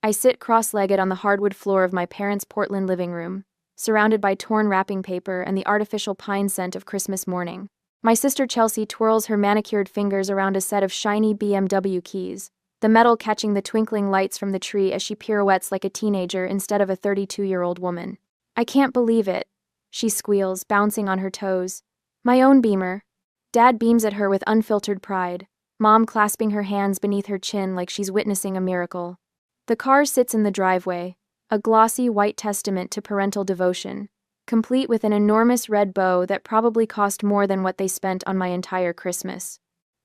I sit cross-legged on the hardwood floor of my parents' Portland living room, surrounded by torn wrapping paper and the artificial pine scent of Christmas morning. My sister Chelsea twirls her manicured fingers around a set of shiny BMW keys, the metal catching the twinkling lights from the tree as she pirouettes like a teenager instead of a 32-year-old woman. "I can't believe it," she squeals, bouncing on her toes. "My own Beamer." Dad beams at her with unfiltered pride, Mom clasping her hands beneath her chin like she's witnessing a miracle. The car sits in the driveway, a glossy white testament to parental devotion, complete with an enormous red bow that probably cost more than what they spent on my entire Christmas.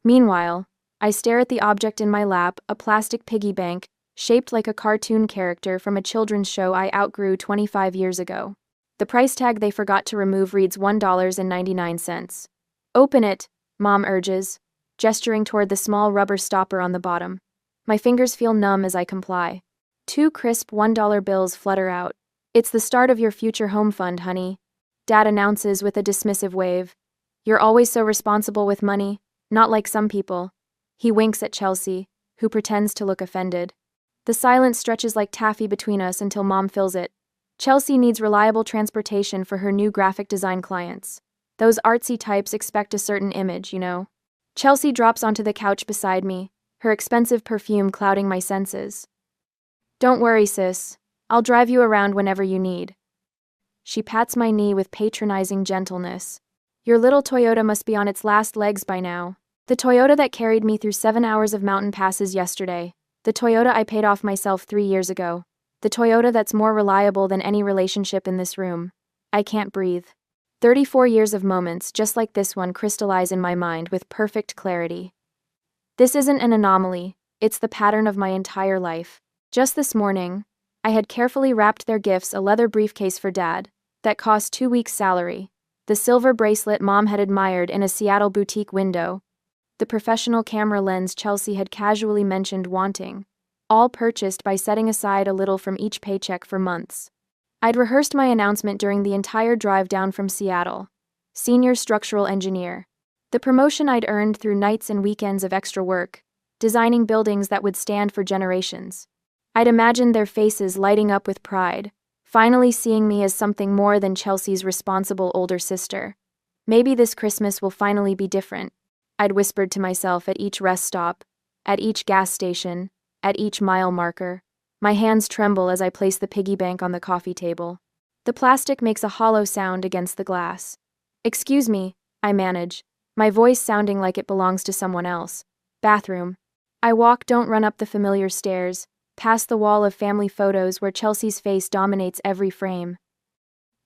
Meanwhile, I stare at the object in my lap, a plastic piggy bank, shaped like a cartoon character from a children's show I outgrew 25 years ago. The price tag they forgot to remove reads $1.99. "Open it," Mom urges, gesturing toward the small rubber stopper on the bottom. My fingers feel numb as I comply. 2 crisp $1 bills flutter out. "It's the start of your future home fund, honey," Dad announces with a dismissive wave. "You're always so responsible with money, not like some people." He winks at Chelsea, who pretends to look offended. The silence stretches like taffy between us until Mom fills it. Chelsea needs reliable transportation for her new graphic design clients. Those artsy types expect a certain image, you know. Chelsea drops onto the couch beside me, her expensive perfume clouding my senses. "Don't worry, sis. I'll drive you around whenever you need." She pats my knee with patronizing gentleness. "Your little Toyota must be on its last legs by now." The Toyota that carried me through 7 hours of mountain passes yesterday. The Toyota I paid off myself 3 years ago. The Toyota that's more reliable than any relationship in this room. I can't breathe. 34 years of moments just like this one crystallize in my mind with perfect clarity. This isn't an anomaly, it's the pattern of my entire life. Just this morning, I had carefully wrapped their gifts, a leather briefcase for Dad, that cost 2 weeks' salary, the silver bracelet Mom had admired in a Seattle boutique window, the professional camera lens Chelsea had casually mentioned wanting, all purchased by setting aside a little from each paycheck for months. I'd rehearsed my announcement during the entire drive down from Seattle. Senior structural engineer. The promotion I'd earned through nights and weekends of extra work, designing buildings that would stand for generations. I'd imagined their faces lighting up with pride, finally seeing me as something more than Chelsea's responsible older sister. Maybe this Christmas will finally be different, I'd whispered to myself at each rest stop, at each gas station, at each mile marker. My hands tremble as I place the piggy bank on the coffee table. The plastic makes a hollow sound against the glass. "Excuse me," I manage, my voice sounding like it belongs to someone else. "Bathroom." I don't run up the familiar stairs, past the wall of family photos where Chelsea's face dominates every frame.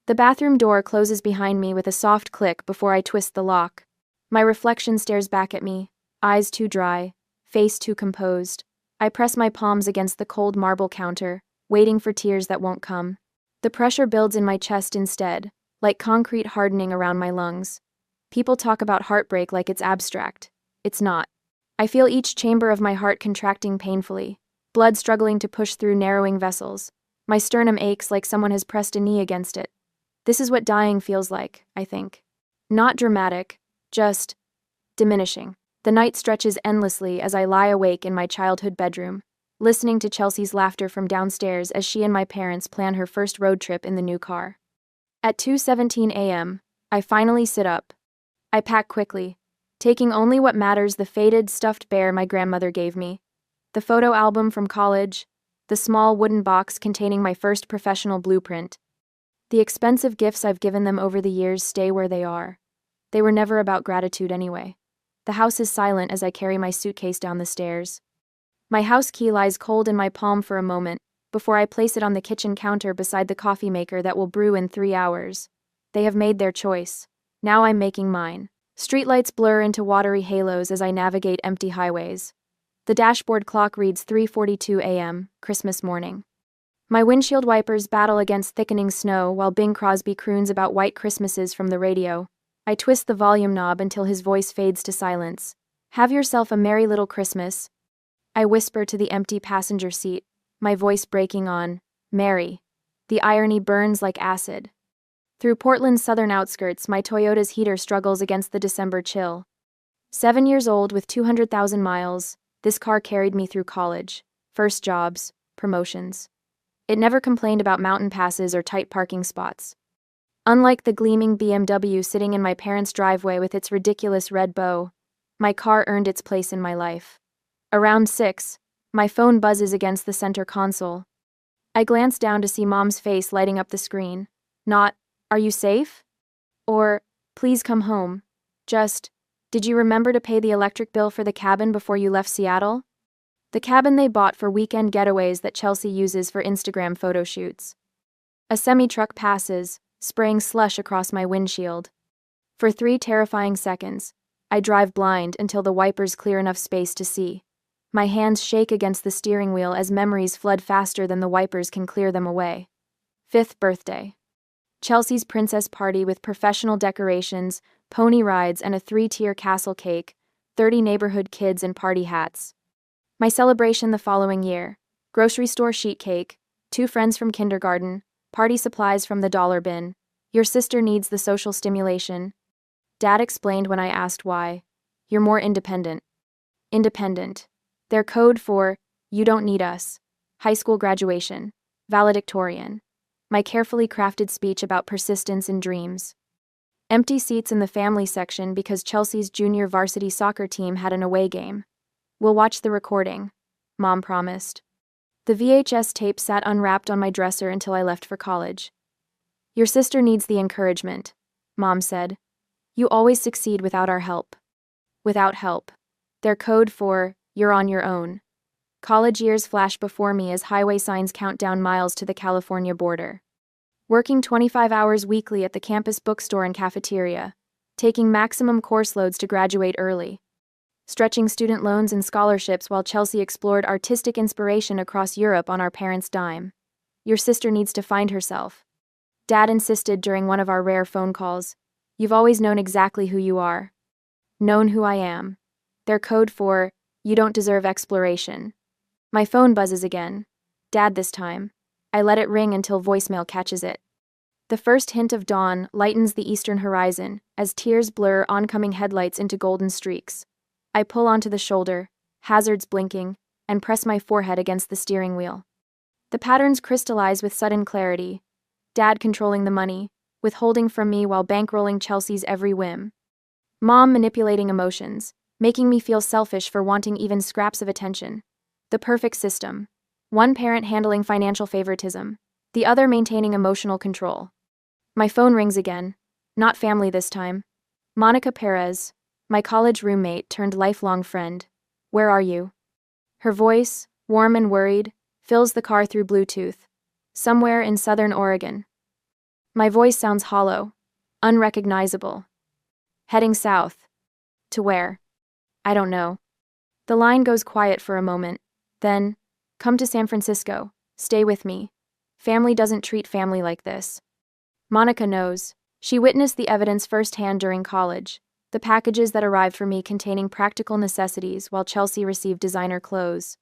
The bathroom door closes behind me with a soft click before I twist the lock. My reflection stares back at me, eyes too dry, face too composed. I press my palms against the cold marble counter, waiting for tears that won't come. The pressure builds in my chest instead, like concrete hardening around my lungs. People talk about heartbreak like it's abstract. It's not. I feel each chamber of my heart contracting painfully, blood struggling to push through narrowing vessels. My sternum aches like someone has pressed a knee against it. This is what dying feels like, I think. Not dramatic, just diminishing. The night stretches endlessly as I lie awake in my childhood bedroom, listening to Chelsea's laughter from downstairs as she and my parents plan her first road trip in the new car. At 2:17 a.m., I finally sit up. I pack quickly, taking only what matters: the faded, stuffed bear my grandmother gave me, the photo album from college, the small wooden box containing my first professional blueprint. The expensive gifts I've given them over the years stay where they are. They were never about gratitude anyway. The house is silent as I carry my suitcase down the stairs. My house key lies cold in my palm for a moment, before I place it on the kitchen counter beside the coffee maker that will brew in 3 hours. They have made their choice. Now I'm making mine. Streetlights blur into watery halos as I navigate empty highways. The dashboard clock reads 3:42 a.m., Christmas morning. My windshield wipers battle against thickening snow while Bing Crosby croons about white Christmases from the radio. I twist the volume knob until his voice fades to silence. "Have yourself a merry little Christmas," I whisper to the empty passenger seat, my voice breaking on "merry." The irony burns like acid. Through Portland's southern outskirts, my Toyota's heater struggles against the December chill. 7 years old with 200,000 miles, this car carried me through college, first jobs, promotions. It never complained about mountain passes or tight parking spots. Unlike the gleaming BMW sitting in my parents' driveway with its ridiculous red bow, my car earned its place in my life. Around 6, my phone buzzes against the center console. I glance down to see Mom's face lighting up the screen. Not, "Are you safe?" Or, "Please come home." Just, "Did you remember to pay the electric bill for the cabin before you left Seattle?" The cabin they bought for weekend getaways that Chelsea uses for Instagram photo shoots. A semi-truck passes, spraying slush across my windshield. For 3 terrifying seconds, I drive blind until the wipers clear enough space to see. My hands shake against the steering wheel as memories flood faster than the wipers can clear them away. 5th birthday. Chelsea's princess party with professional decorations, pony rides, and a 3-tier castle cake, 30 neighborhood kids in party hats. My celebration the following year: grocery store sheet cake, 2 friends from kindergarten, party supplies from the dollar bin. Your sister needs the social stimulation. Dad explained when I asked why. You're more independent. Independent. Their code for, you don't need us. High school graduation. Valedictorian. My carefully crafted speech about persistence and dreams. Empty seats in the family section because Chelsea's junior varsity soccer team had an away game. We'll watch the recording, Mom promised. The VHS tape sat unwrapped on my dresser until I left for college. Your sister needs the encouragement, Mom said. You always succeed without our help. Without help. Their code for, you're on your own. College years flash before me as highway signs count down miles to the California border. Working 25 hours weekly at the campus bookstore and cafeteria. Taking maximum course loads to graduate early. Stretching student loans and scholarships while Chelsea explored artistic inspiration across Europe on our parents' dime. Your sister needs to find herself. Dad insisted during one of our rare phone calls. You've always known exactly who you are. Known who I am. Their code for, you don't deserve exploration. My phone buzzes again. Dad this time. I let it ring until voicemail catches it. The first hint of dawn lightens the eastern horizon as tears blur oncoming headlights into golden streaks. I pull onto the shoulder, hazards blinking, and press my forehead against the steering wheel. The patterns crystallize with sudden clarity. Dad controlling the money, withholding from me while bankrolling Chelsea's every whim. Mom manipulating emotions, making me feel selfish for wanting even scraps of attention. The perfect system. One parent handling financial favoritism, the other maintaining emotional control. My phone rings again. Not family this time. Monica Perez, my college roommate turned lifelong friend. Where are you? Her voice, warm and worried, fills the car through Bluetooth. Somewhere in southern Oregon. My voice sounds hollow, unrecognizable. Heading south. To where? I don't know. The line goes quiet for a moment. Then, come to San Francisco. Stay with me. Family doesn't treat family like this. Monica knows. She witnessed the evidence firsthand during college. The packages that arrived for me containing practical necessities while Chelsea received designer clothes.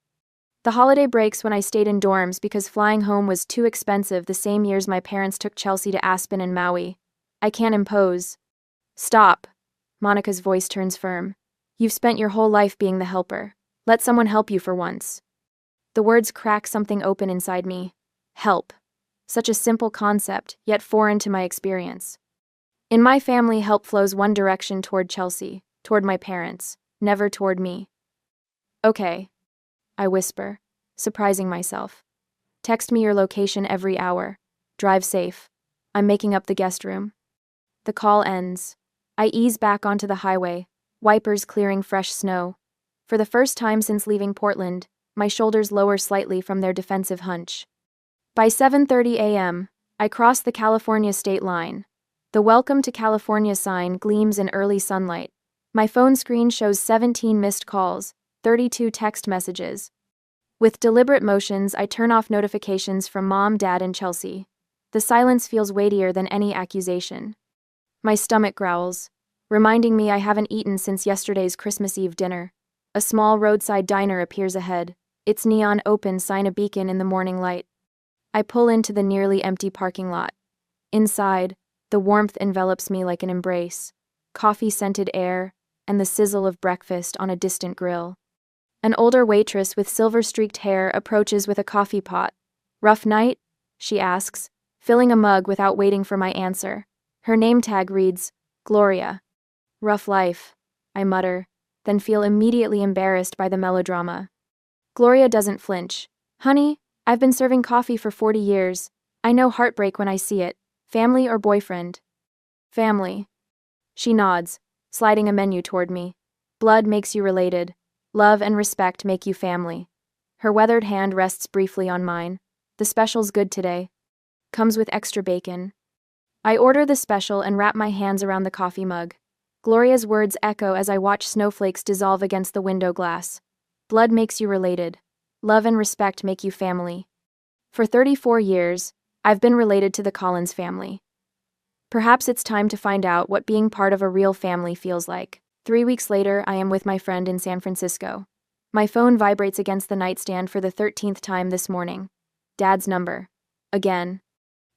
The holiday breaks when I stayed in dorms because flying home was too expensive the same years my parents took Chelsea to Aspen and Maui. I can't impose. Stop. Monica's voice turns firm. You've spent your whole life being the helper. Let someone help you for once. The words crack something open inside me. Help. Such a simple concept, yet foreign to my experience. In my family, help flows one direction toward Chelsea, toward my parents, never toward me. Okay. I whisper, surprising myself. Text me your location every hour. Drive safe. I'm making up the guest room. The call ends. I ease back onto the highway, wipers clearing fresh snow. For the first time since leaving Portland, my shoulders lower slightly from their defensive hunch. By 7:30 a.m., I cross the California state line. The Welcome to California sign gleams in early sunlight. My phone screen shows 17 missed calls, 32 text messages. With deliberate motions, I turn off notifications from Mom, Dad, and Chelsea. The silence feels weightier than any accusation. My stomach growls, reminding me I haven't eaten since yesterday's Christmas Eve dinner. A small roadside diner appears ahead, its neon open sign a beacon in the morning light. I pull into the nearly empty parking lot. Inside, the warmth envelops me like an embrace, coffee-scented air, and the sizzle of breakfast on a distant grill. An older waitress with silver-streaked hair approaches with a coffee pot. "Rough night?" she asks, filling a mug without waiting for my answer. Her name tag reads, Gloria. "Rough life," I mutter, then feel immediately embarrassed by the melodrama. Gloria doesn't flinch. "Honey, I've been serving coffee for 40 years. I know heartbreak when I see it. Family or boyfriend?" "Family." She nods, sliding a menu toward me. "Blood makes you related. Love and respect make you family." Her weathered hand rests briefly on mine. "The special's good today. Comes with extra bacon." I order the special and wrap my hands around the coffee mug. Gloria's words echo as I watch snowflakes dissolve against the window glass. Blood makes you related. Love and respect make you family. For 34 years, I've been related to the Collins family. Perhaps it's time to find out what being part of a real family feels like. 3 weeks later, I am with my friend in San Francisco. My phone vibrates against the nightstand for the 13th time this morning. Dad's number. Again.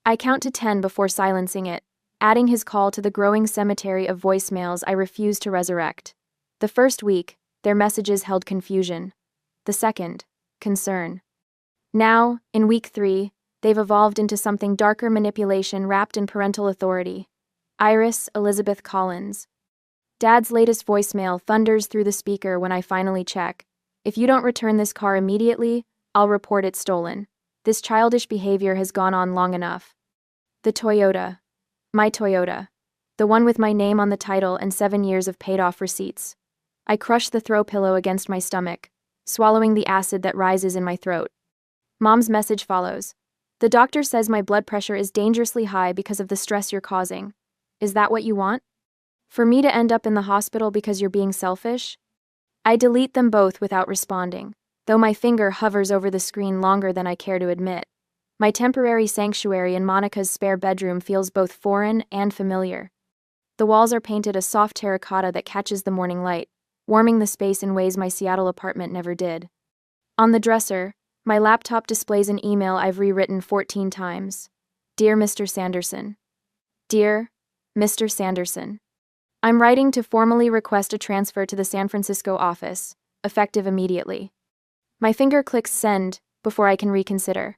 I count to 10 before silencing it, adding his call to the growing cemetery of voicemails I refuse to resurrect. The first week, their messages held confusion. The second, concern. Now, in week 3, they've evolved into something darker: manipulation wrapped in parental authority. Iris Elizabeth Collins. Dad's latest voicemail thunders through the speaker when I finally check. "If you don't return this car immediately, I'll report it stolen. This childish behavior has gone on long enough." The Toyota. My Toyota. The one with my name on the title and 7 years of paid-off receipts. I crush the throw pillow against my stomach, swallowing the acid that rises in my throat. Mom's message follows. "The doctor says my blood pressure is dangerously high because of the stress you're causing. Is that what you want? For me to end up in the hospital because you're being selfish?" I delete them both without responding, though my finger hovers over the screen longer than I care to admit. My temporary sanctuary in Monica's spare bedroom feels both foreign and familiar. The walls are painted a soft terracotta that catches the morning light, warming the space in ways my Seattle apartment never did. On the dresser, my laptop displays an email I've rewritten 14 times. "Dear Mr. Sanderson." Dear Mr. Sanderson. I'm writing to formally request a transfer to the San Francisco office, effective immediately. My finger clicks send before I can reconsider.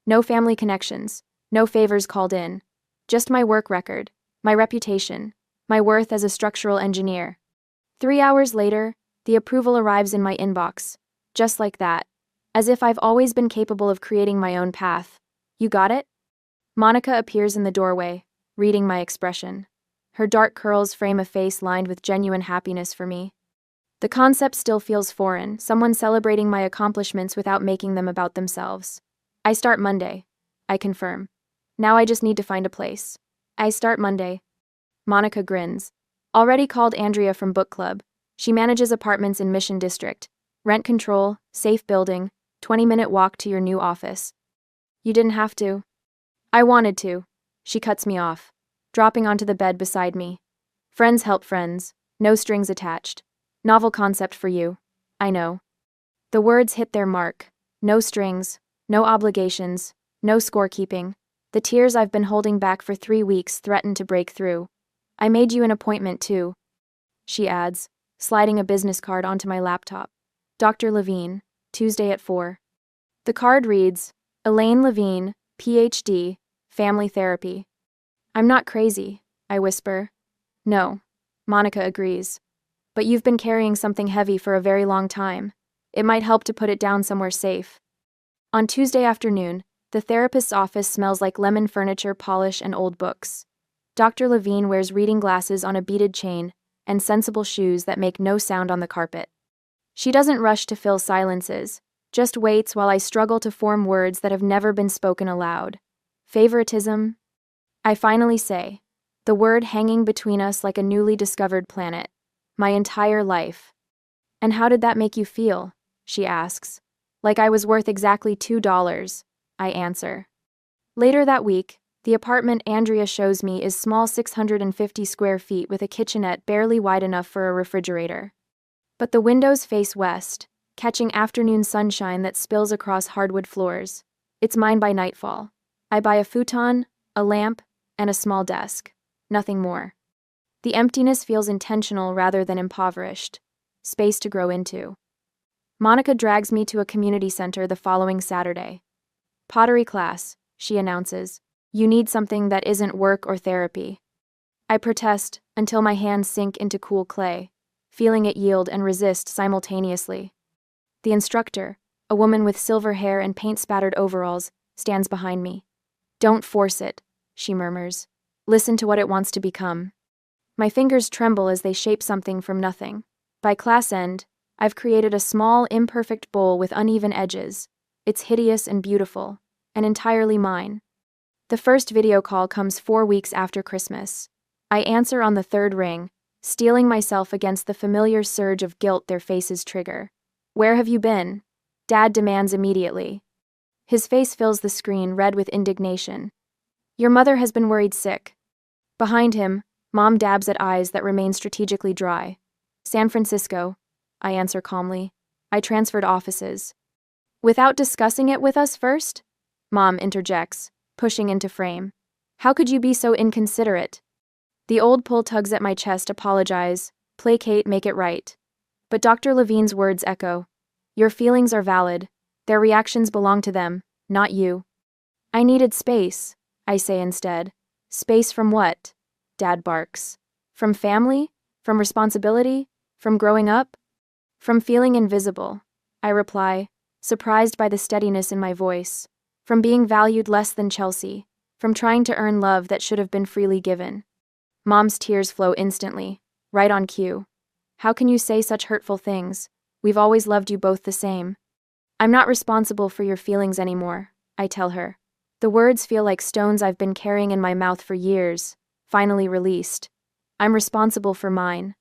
No family connections, no favors called in. Just my work record, my reputation, my worth as a structural engineer. 3 hours later, the approval arrives in my inbox, just like that, as if I've always been capable of creating my own path. "You got it?" Monica appears in the doorway, reading my expression. Her dark curls frame a face lined with genuine happiness for me. The concept still feels foreign, someone celebrating my accomplishments without making them about themselves. "I start Monday," I confirm. "Now I just need to find a place." "I start Monday." Monica grins. "Already called Andrea from book club. She manages apartments in Mission District. Rent control, safe building, 20-minute walk to your new office." "You didn't have to." "I wanted to." She cuts me off, dropping onto the bed beside me. "Friends help friends, no strings attached. Novel concept for you. I know." The words hit their mark. No strings, no obligations, no scorekeeping. The tears I've been holding back for 3 weeks threaten to break through. "I made you an appointment too," she adds, sliding a business card onto my laptop. "Dr. Levine, Tuesday at 4. The card reads, "Elaine Levine, PhD, Family Therapy." "I'm not crazy," I whisper. "No," Monica agrees. "But you've been carrying something heavy for a very long time. It might help to put it down somewhere safe." On Tuesday afternoon, the therapist's office smells like lemon furniture, polish, and old books. Dr. Levine wears reading glasses on a beaded chain and sensible shoes that make no sound on the carpet. She doesn't rush to fill silences, just waits while I struggle to form words that have never been spoken aloud. Favoritism? I finally say, the word hanging between us like a newly discovered planet. My entire life. "And how did that make you feel?" she asks. "Like I was worth exactly $2, I answer. Later that week, the apartment Andrea shows me is small, 650 square feet with a kitchenette barely wide enough for a refrigerator. But the windows face west, catching afternoon sunshine that spills across hardwood floors. It's mine by nightfall. I buy a futon, a lamp, and a small desk. Nothing more. The emptiness feels intentional rather than impoverished. Space to grow into. Monica drags me to a community center the following Saturday. Pottery class, she announces. You need something that isn't work or therapy. I protest until my hands sink into cool clay, feeling it yield and resist simultaneously. The instructor, a woman with silver hair and paint-spattered overalls, stands behind me. Don't force it, she murmurs. Listen to what it wants to become. My fingers tremble as they shape something from nothing. By class end, I've created a small, imperfect bowl with uneven edges. It's hideous and beautiful, and entirely mine. The first video call comes 4 weeks after Christmas. I answer on the third ring, steeling myself against the familiar surge of guilt their faces trigger. Where have you been? Dad demands immediately. His face fills the screen, red with indignation. Your mother has been worried sick. Behind him, Mom dabs at eyes that remain strategically dry. San Francisco, I answer calmly. I transferred offices. Without discussing it with us first? Mom interjects, pushing into frame. How could you be so inconsiderate? The old pull tugs at my chest, apologize, placate, make it right. But Dr. Levine's words echo. Your feelings are valid. Their reactions belong to them, not you. I needed space, I say instead. Space from what? Dad barks. From family? From responsibility? From growing up? From feeling invisible, I reply, surprised by the steadiness in my voice. From being valued less than Chelsea. From trying to earn love that should have been freely given. Mom's tears flow instantly, right on cue. How can you say such hurtful things? We've always loved you both the same. I'm not responsible for your feelings anymore, I tell her. The words feel like stones I've been carrying in my mouth for years, finally released. I'm responsible for mine.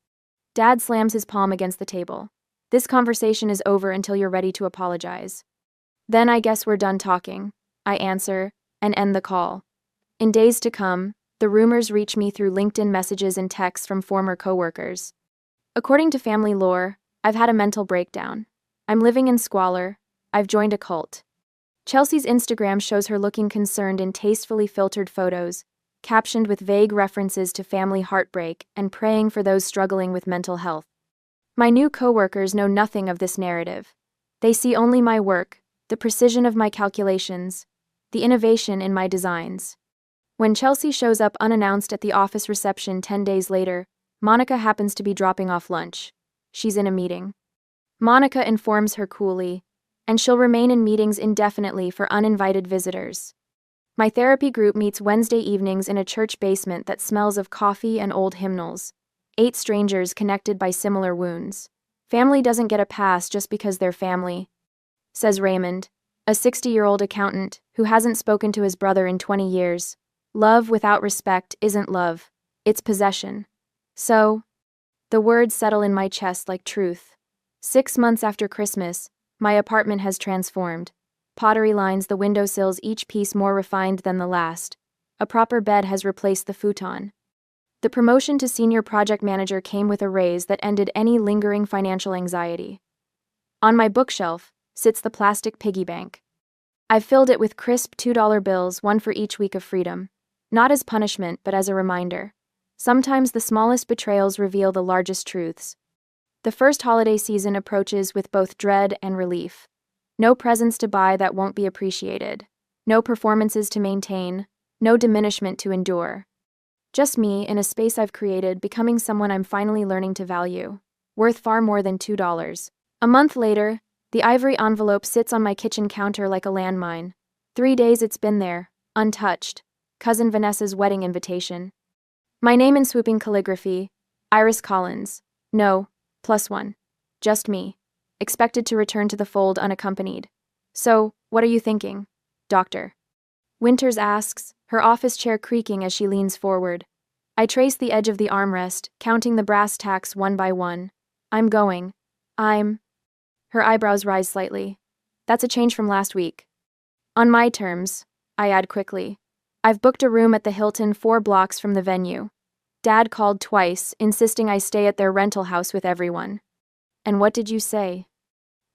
Dad slams his palm against the table. This conversation is over until you're ready to apologize. Then I guess we're done talking, I answer, and end the call. In days to come, the rumors reach me through LinkedIn messages and texts from former coworkers. According to family lore, I've had a mental breakdown. I'm living in squalor. I've joined a cult. Chelsea's Instagram shows her looking concerned in tastefully filtered photos, captioned with vague references to family heartbreak and praying for those struggling with mental health. My new coworkers know nothing of this narrative. They see only my work, the precision of my calculations, the innovation in my designs. When Chelsea shows up unannounced at the office reception 10 days later, Monica happens to be dropping off lunch. She's in a meeting. Monica informs her coolly, and she'll remain in meetings indefinitely for uninvited visitors. My therapy group meets Wednesday evenings in a church basement that smells of coffee and old hymnals. 8 strangers connected by similar wounds. Family doesn't get a pass just because they're family, says Raymond, a 60-year-old accountant who hasn't spoken to his brother in 20 years. Love without respect isn't love, it's possession. So, the words settle in my chest like truth. 6 months after Christmas, my apartment has transformed. Pottery lines the windowsills, each piece more refined than the last. A proper bed has replaced the futon. The promotion to senior project manager came with a raise that ended any lingering financial anxiety. On my bookshelf sits the plastic piggy bank. I've filled it with crisp $2 bills, one for each week of freedom. Not as punishment, but as a reminder. Sometimes the smallest betrayals reveal the largest truths. The first holiday season approaches with both dread and relief. No presents to buy that won't be appreciated. No performances to maintain. No diminishment to endure. Just me in a space I've created, becoming someone I'm finally learning to value. Worth far more than $2. A month later, the ivory envelope sits on my kitchen counter like a landmine. 3 days it's been there, untouched. Cousin Vanessa's wedding invitation. My name in swooping calligraphy, Iris Collins. No, +1. Just me. Expected to return to the fold unaccompanied. So, what are you thinking, Doctor? Winters asks, her office chair creaking as she leans forward. I trace the edge of the armrest, counting the brass tacks one by one. I'm going. Her eyebrows rise slightly. That's a change from last week. On my terms, I add quickly. I've booked a room at the Hilton 4 blocks from the venue. Dad called twice, insisting I stay at their rental house with everyone. And what did you say?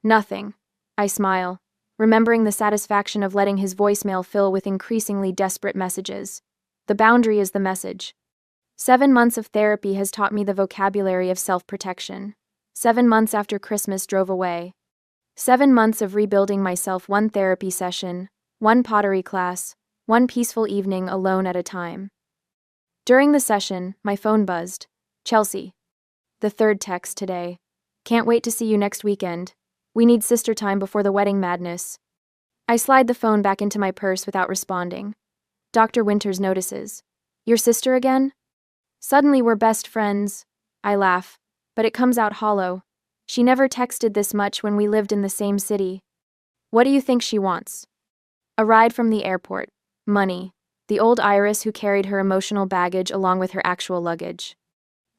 Nothing. I smile, remembering the satisfaction of letting his voicemail fill with increasingly desperate messages. The boundary is the message. 7 months of therapy has taught me the vocabulary of self-protection. 7 months after Christmas drove away. 7 months of rebuilding myself, one therapy session, one pottery class, one peaceful evening alone at a time. During the session, my phone buzzed. Chelsea. The third text today. Can't wait to see you next weekend. We need sister time before the wedding madness. I slide the phone back into my purse without responding. Dr. Winters notices. Your sister again? Suddenly we're best friends. I laugh, but it comes out hollow. She never texted this much when we lived in the same city. What do you think she wants? A ride from the airport. Money. The old Iris who carried her emotional baggage along with her actual luggage.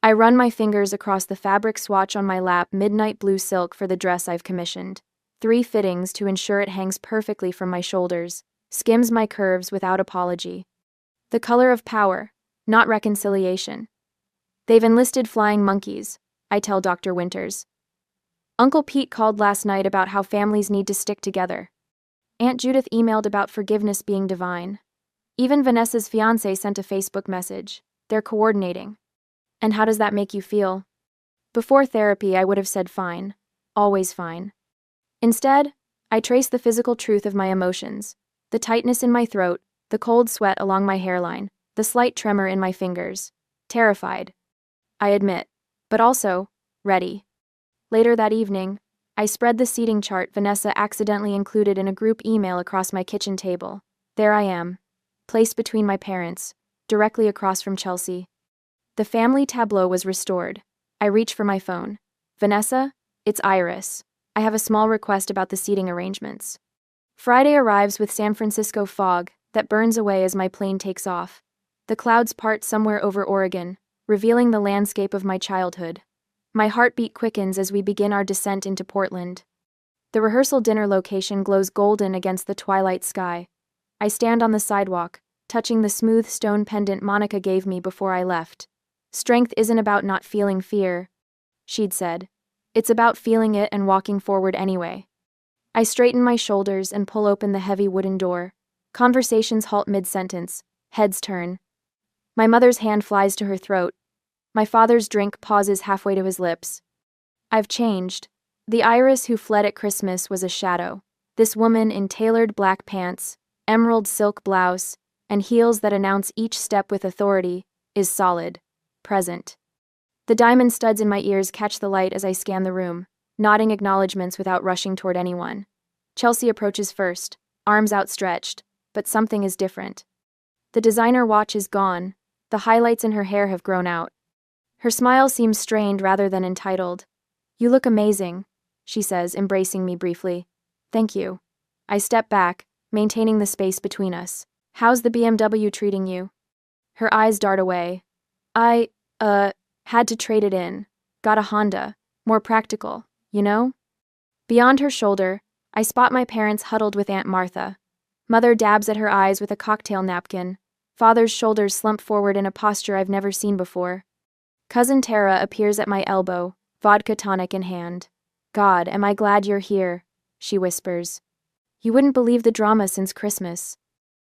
I run my fingers across the fabric swatch on my lap, midnight blue silk for the dress I've commissioned. 3 fittings to ensure it hangs perfectly from my shoulders, skims my curves without apology. The color of power, not reconciliation. They've enlisted flying monkeys, I tell Dr. Winters. Uncle Pete called last night about how families need to stick together. Aunt Judith emailed about forgiveness being divine. Even Vanessa's fiancé sent a Facebook message. They're coordinating. And how does that make you feel? Before therapy, I would have said fine. Always fine. Instead, I trace the physical truth of my emotions. The tightness in my throat, the cold sweat along my hairline, the slight tremor in my fingers. Terrified. I admit. But also, ready. Later that evening, I spread the seating chart Vanessa accidentally included in a group email across my kitchen table. There I am, placed between my parents, directly across from Chelsea. The family tableau was restored. I reach for my phone. Vanessa, it's Iris. I have a small request about the seating arrangements. Friday arrives with San Francisco fog that burns away as my plane takes off. The clouds part somewhere over Oregon, revealing the landscape of my childhood. My heartbeat quickens as we begin our descent into Portland. The rehearsal dinner location glows golden against the twilight sky. I stand on the sidewalk, touching the smooth stone pendant Monica gave me before I left. Strength isn't about not feeling fear, she'd said. It's about feeling it and walking forward anyway. I straighten my shoulders and pull open the heavy wooden door. Conversations halt mid-sentence. Heads turn. My mother's hand flies to her throat. My father's drink pauses halfway to his lips. I've changed. The Iris who fled at Christmas was a shadow. This woman in tailored black pants, emerald silk blouse, and heels that announce each step with authority, is solid, present. The diamond studs in my ears catch the light as I scan the room, nodding acknowledgments without rushing toward anyone. Chelsea approaches first, arms outstretched, but something is different. The designer watch is gone. The highlights in her hair have grown out. Her smile seems strained rather than entitled. You look amazing, she says, embracing me briefly. Thank you. I step back, maintaining the space between us. How's the BMW treating you? Her eyes dart away. I, had to trade it in. Got a Honda. More practical, you know? Beyond her shoulder, I spot my parents huddled with Aunt Martha. Mother dabs at her eyes with a cocktail napkin. Father's shoulders slump forward in a posture I've never seen before. Cousin Tara appears at my elbow, vodka tonic in hand. God, am I glad you're here, she whispers. You wouldn't believe the drama since Christmas.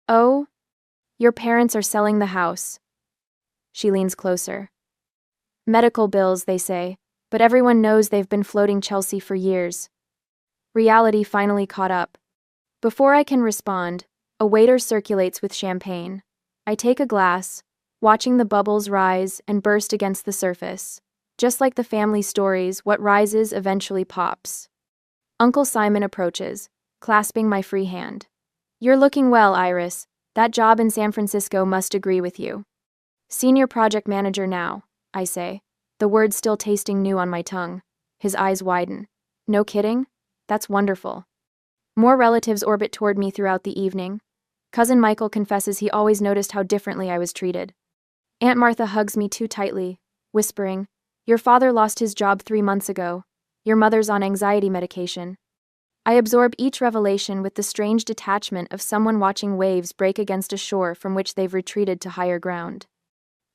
Oh? Your parents are selling the house. She leans closer. Medical bills, they say, but everyone knows they've been floating Chelsea for years. Reality finally caught up. Before I can respond, a waiter circulates with champagne. I take a glass, watching the bubbles rise and burst against the surface. Just like the family stories, what rises eventually pops. Uncle Simon approaches, clasping my free hand. You're looking well, Iris. That job in San Francisco must agree with you. Senior project manager now, I say, the words still tasting new on my tongue. His eyes widen. No kidding? That's wonderful. More relatives orbit toward me throughout the evening. Cousin Michael confesses he always noticed how differently I was treated. Aunt Martha hugs me too tightly, whispering, Your father lost his job 3 months ago. Your mother's on anxiety medication. I absorb each revelation with the strange detachment of someone watching waves break against a shore from which they've retreated to higher ground.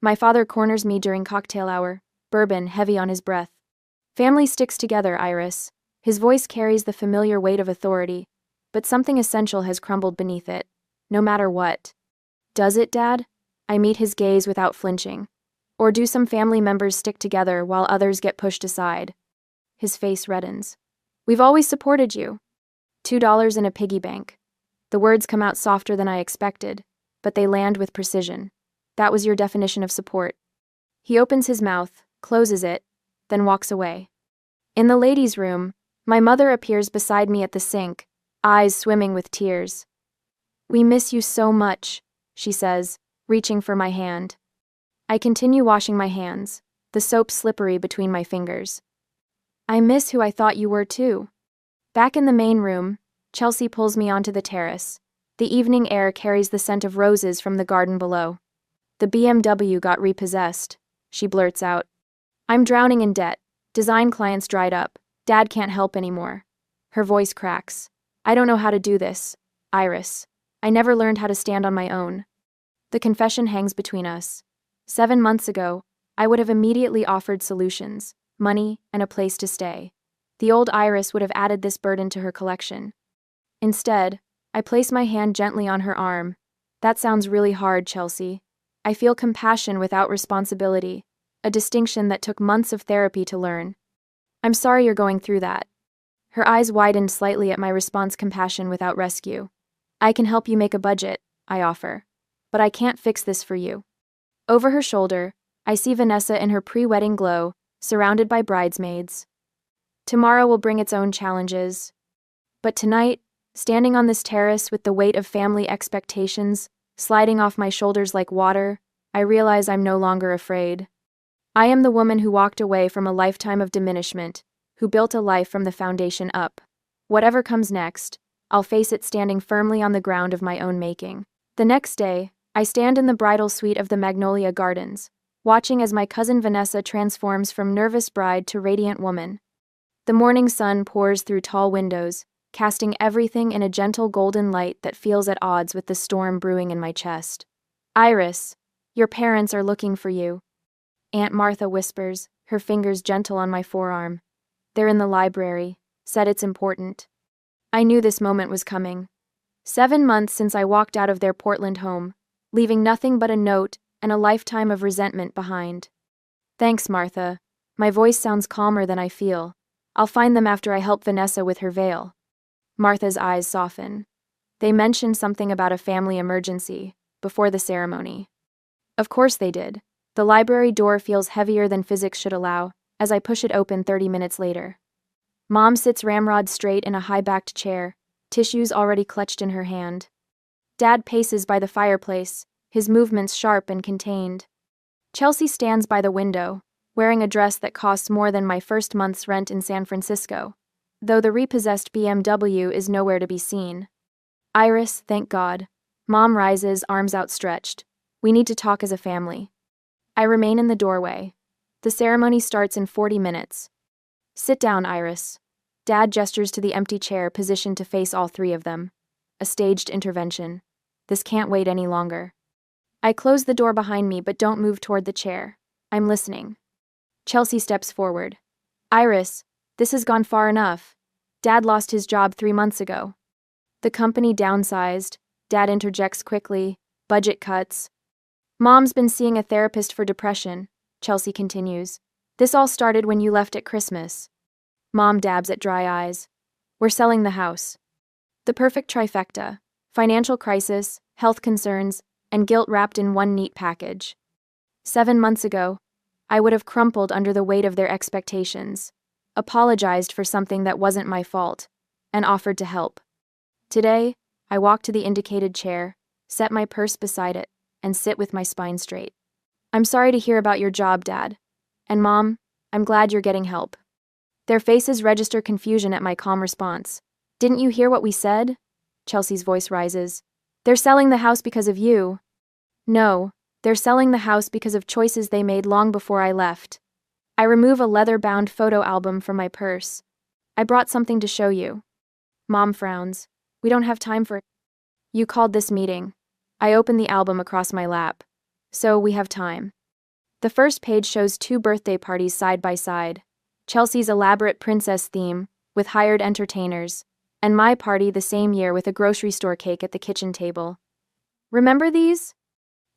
My father corners me during cocktail hour, bourbon heavy on his breath. Family sticks together, Iris. His voice carries the familiar weight of authority, but something essential has crumbled beneath it, no matter what. Does it, Dad? I meet his gaze without flinching. Or do some family members stick together while others get pushed aside? His face reddens. We've always supported you. $2 in a piggy bank. The words come out softer than I expected, but they land with precision. That was your definition of support. He opens his mouth, closes it, then walks away. In the ladies' room, my mother appears beside me at the sink, eyes swimming with tears. We miss you so much, she says, reaching for my hand. I continue washing my hands, the soap slippery between my fingers. I miss who I thought you were too. Back in the main room, Chelsea pulls me onto the terrace. The evening air carries the scent of roses from the garden below. The BMW got repossessed, she blurts out. I'm drowning in debt. Design clients dried up. Dad can't help anymore. Her voice cracks. I don't know how to do this, Iris. I never learned how to stand on my own. The confession hangs between us. 7 months ago, I would have immediately offered solutions, money, and a place to stay. The old Iris would have added this burden to her collection. Instead, I place my hand gently on her arm. That sounds really hard, Chelsea. I feel compassion without responsibility, a distinction that took months of therapy to learn. I'm sorry you're going through that. Her eyes widened slightly at my response, compassion without rescue. I can help you make a budget, I offer. But I can't fix this for you. Over her shoulder, I see Vanessa in her pre-wedding glow, surrounded by bridesmaids. Tomorrow will bring its own challenges. But tonight, standing on this terrace with the weight of family expectations sliding off my shoulders like water, I realize I'm no longer afraid. I am the woman who walked away from a lifetime of diminishment, who built a life from the foundation up. Whatever comes next, I'll face it standing firmly on the ground of my own making. The next day, I stand in the bridal suite of the Magnolia Gardens, watching as my cousin Vanessa transforms from nervous bride to radiant woman. The morning sun pours through tall windows, casting everything in a gentle golden light that feels at odds with the storm brewing in my chest. Iris, your parents are looking for you. Aunt Martha whispers, her fingers gentle on my forearm. They're in the library, said it's important. I knew this moment was coming. 7 months since I walked out of their Portland home, leaving nothing but a note and a lifetime of resentment behind. Thanks, Martha. My voice sounds calmer than I feel. I'll find them after I help Vanessa with her veil. Martha's eyes soften. They mentioned something about a family emergency before the ceremony. Of course they did. The library door feels heavier than physics should allow as I push it open 30 minutes later. Mom sits ramrod straight in a high-backed chair, tissues already clutched in her hand. Dad paces by the fireplace, his movements sharp and contained. Chelsea stands by the window, wearing a dress that costs more than my first month's rent in San Francisco, though the repossessed BMW is nowhere to be seen. Iris, thank God. Mom rises, arms outstretched. We need to talk as a family. I remain in the doorway. The ceremony starts in 40 minutes. Sit down, Iris. Dad gestures to the empty chair positioned to face all three of them. A staged intervention. This can't wait any longer. I close the door behind me but don't move toward the chair. I'm listening. Chelsea steps forward. Iris, this has gone far enough. Dad lost his job 3 months ago. The company downsized. Dad interjects quickly. Budget cuts. Mom's been seeing a therapist for depression, Chelsea continues. This all started when you left at Christmas. Mom dabs at dry eyes. We're selling the house. The perfect trifecta. Financial crisis, health concerns, and guilt wrapped in one neat package. 7 months ago, I would have crumpled under the weight of their expectations, apologized for something that wasn't my fault, and offered to help. Today, I walk to the indicated chair, set my purse beside it, and sit with my spine straight. I'm sorry to hear about your job, Dad. And Mom, I'm glad you're getting help. Their faces register confusion at my calm response. Didn't you hear what we said? Chelsea's voice rises. They're selling the house because of you. No, they're selling the house because of choices they made long before I left. I remove a leather-bound photo album from my purse. I brought something to show you. Mom frowns. We don't have time for it. You called this meeting. I open the album across my lap. So we have time. The first page shows 2 birthday parties side by side. Chelsea's elaborate princess theme, with hired entertainers, and my party the same year with a grocery store cake at the kitchen table. Remember these?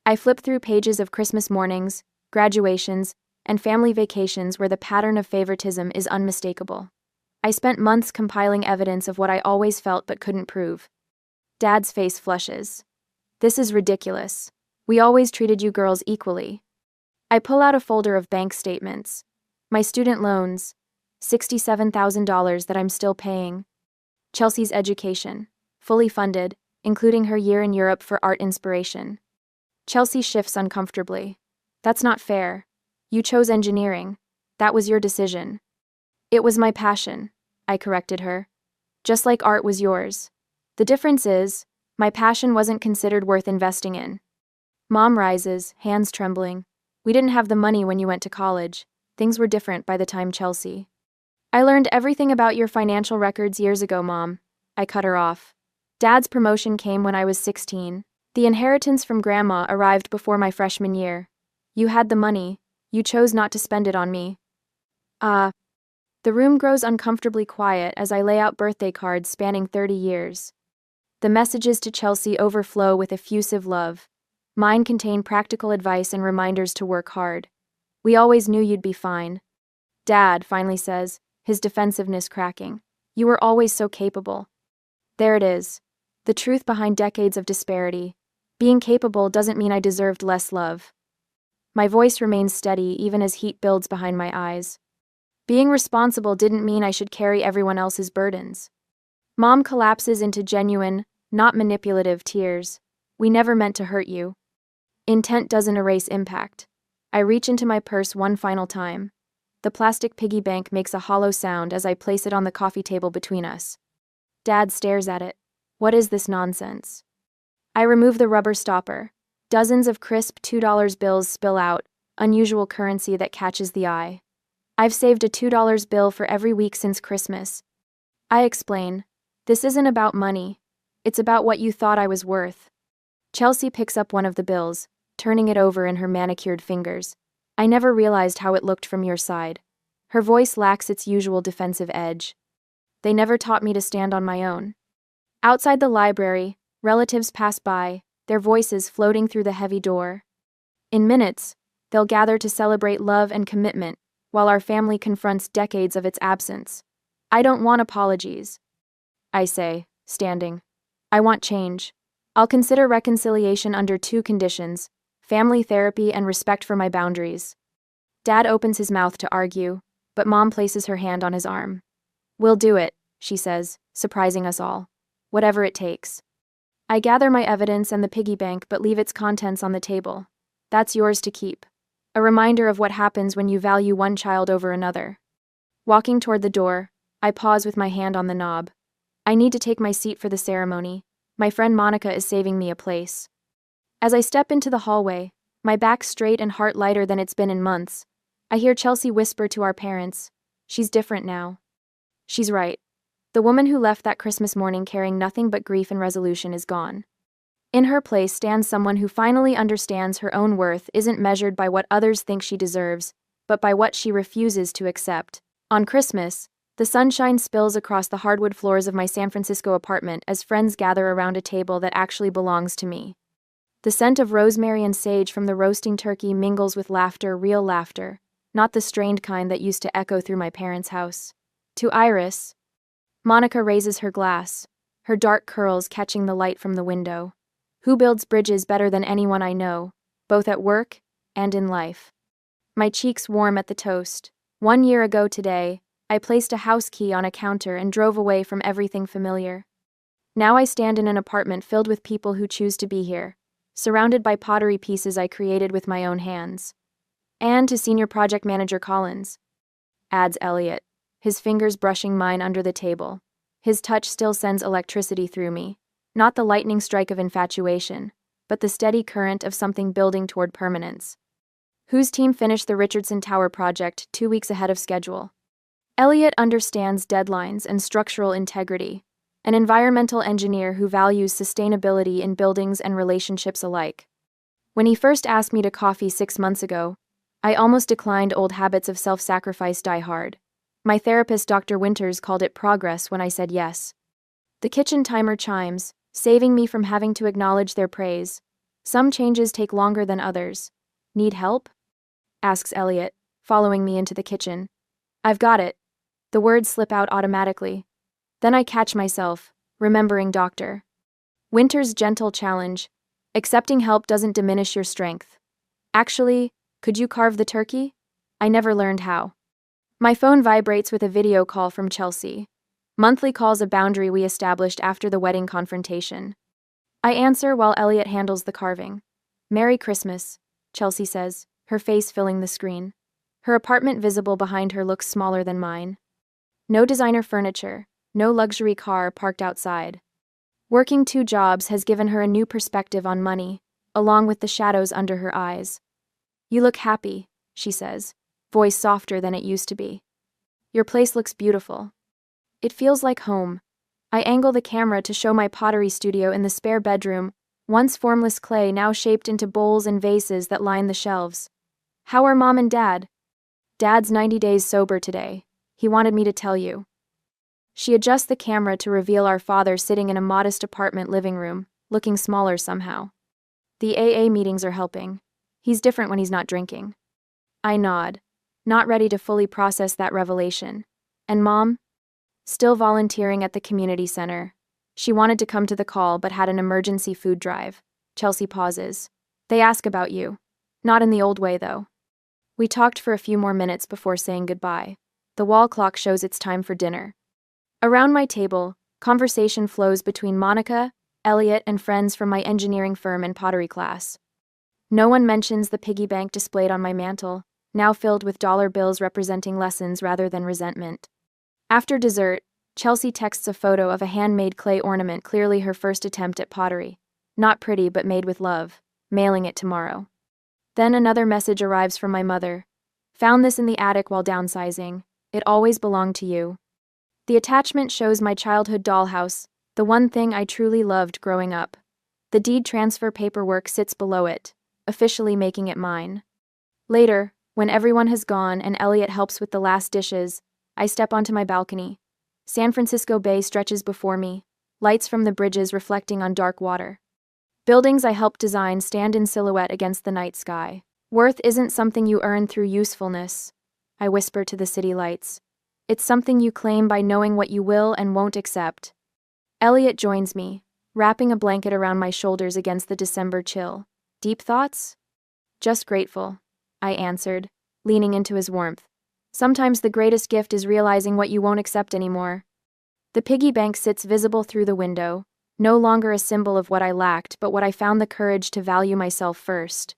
I flip through pages of Christmas mornings, graduations, and family vacations where the pattern of favoritism is unmistakable. I spent months compiling evidence of what I always felt but couldn't prove. Dad's face flushes. This is ridiculous. We always treated you girls equally. I pull out a folder of bank statements. My student loans, $67,000 that I'm still paying. Chelsea's education, fully funded, including her year in Europe for art inspiration. Chelsea shifts uncomfortably. That's not fair. You chose engineering. That was your decision. It was my passion, I corrected her. Just like art was yours. The difference is, my passion wasn't considered worth investing in. Mom rises, hands trembling. We didn't have the money when you went to college. Things were different by the time Chelsea. I learned everything about your financial records years ago, Mom. I cut her off. Dad's promotion came when I was 16. The inheritance from Grandma arrived before my freshman year. You had the money. You chose not to spend it on me. The room grows uncomfortably quiet as I lay out birthday cards spanning 30 years. The messages to Chelsea overflow with effusive love. Mine contain practical advice and reminders to work hard. We always knew you'd be fine. Dad finally says, his defensiveness cracking. You were always so capable. There it is. The truth behind decades of disparity. Being capable doesn't mean I deserved less love. My voice remains steady even as heat builds behind my eyes. Being responsible didn't mean I should carry everyone else's burdens. Mom collapses into genuine, not manipulative tears. We never meant to hurt you. Intent doesn't erase impact. I reach into my purse one final time. The plastic piggy bank makes a hollow sound as I place it on the coffee table between us. Dad stares at it. What is this nonsense? I remove the rubber stopper. Dozens of crisp $2 bills spill out, unusual currency that catches the eye. I've saved a $2 bill for every week since Christmas. I explain. This isn't about money. It's about what you thought I was worth. Chelsea picks up one of the bills, turning it over in her manicured fingers. I never realized how it looked from your side. Her voice lacks its usual defensive edge. They never taught me to stand on my own. Outside the library, relatives pass by, their voices floating through the heavy door. In minutes, they'll gather to celebrate love and commitment, while our family confronts decades of its absence. I don't want apologies. I say, standing. I want change. I'll consider reconciliation under 2 conditions: family therapy and respect for my boundaries. Dad opens his mouth to argue, but Mom places her hand on his arm. We'll do it, she says, surprising us all. Whatever it takes. I gather my evidence and the piggy bank but leave its contents on the table. That's yours to keep. A reminder of what happens when you value one child over another. Walking toward the door, I pause with my hand on the knob. I need to take my seat for the ceremony. My friend Monica is saving me a place. As I step into the hallway, my back straight and heart lighter than it's been in months, I hear Chelsea whisper to our parents, "She's different now." She's right. The woman who left that Christmas morning carrying nothing but grief and resolution is gone. In her place stands someone who finally understands her own worth isn't measured by what others think she deserves, but by what she refuses to accept. On Christmas, the sunshine spills across the hardwood floors of my San Francisco apartment as friends gather around a table that actually belongs to me. The scent of rosemary and sage from the roasting turkey mingles with laughter, real laughter, not the strained kind that used to echo through my parents' house. To Iris, Monica raises her glass, her dark curls catching the light from the window. Who builds bridges better than anyone I know, both at work and in life? My cheeks warm at the toast. 1 year ago today, I placed a house key on a counter and drove away from everything familiar. Now I stand in an apartment filled with people who choose to be here, surrounded by pottery pieces I created with my own hands. And to Senior Project Manager Collins, adds Elliot, his fingers brushing mine under the table. His touch still sends electricity through me, not the lightning strike of infatuation, but the steady current of something building toward permanence. Whose team finished the Richardson Tower project 2 weeks ahead of schedule? Elliot understands deadlines and structural integrity, an environmental engineer who values sustainability in buildings and relationships alike. When he first asked me to coffee 6 months ago, I almost declined. Old habits of self-sacrifice die hard. My therapist, Dr. Winters, called it progress when I said yes. The kitchen timer chimes, saving me from having to acknowledge their praise. Some changes take longer than others. Need help? Asks Elliot, following me into the kitchen. I've got it. The words slip out automatically. Then I catch myself, remembering Dr. Winter's gentle challenge. Accepting help doesn't diminish your strength. Actually, could you carve the turkey? I never learned how. My phone vibrates with a video call from Chelsea. Monthly calls a boundary we established after the wedding confrontation. I answer while Elliot handles the carving. "Merry Christmas," Chelsea says, her face filling the screen. Her apartment visible behind her looks smaller than mine. No designer furniture, no luxury car parked outside. Working 2 jobs has given her a new perspective on money, along with the shadows under her eyes. "You look happy," she says, voice softer than it used to be. "Your place looks beautiful." It feels like home. I angle the camera to show my pottery studio in the spare bedroom, once formless clay now shaped into bowls and vases that line the shelves. "How are Mom and Dad?" "Dad's 90 days sober today. He wanted me to tell you." She adjusts the camera to reveal our father sitting in a modest apartment living room, looking smaller somehow. "The AA meetings are helping. He's different when he's not drinking." I nod, not ready to fully process that revelation. "And Mom?" "Still volunteering at the community center. She wanted to come to the call but had an emergency food drive." Chelsea pauses. "They ask about you. Not in the old way, though." We talked for a few more minutes before saying goodbye. The wall clock shows it's time for dinner. Around my table, conversation flows between Monica, Elliot, and friends from my engineering firm and pottery class. No one mentions the piggy bank displayed on my mantle, now filled with dollar bills representing lessons rather than resentment. After dessert, Chelsea texts a photo of a handmade clay ornament, clearly her first attempt at pottery. "Not pretty, but made with love. Mailing it tomorrow." Then another message arrives from my mother. "Found this in the attic while downsizing. It always belonged to you." The attachment shows my childhood dollhouse, the one thing I truly loved growing up. The deed transfer paperwork sits below it, officially making it mine. Later, when everyone has gone and Elliot helps with the last dishes, I step onto my balcony. San Francisco Bay stretches before me, lights from the bridges reflecting on dark water. Buildings I helped design stand in silhouette against the night sky. "Worth isn't something you earn through usefulness," I whisper to the city lights. "It's something you claim by knowing what you will and won't accept." Elliot joins me, wrapping a blanket around my shoulders against the December chill. "Deep thoughts?" "Just grateful," I answered, leaning into his warmth. "Sometimes the greatest gift is realizing what you won't accept anymore." The piggy bank sits visible through the window, no longer a symbol of what I lacked but what I found the courage to value myself first.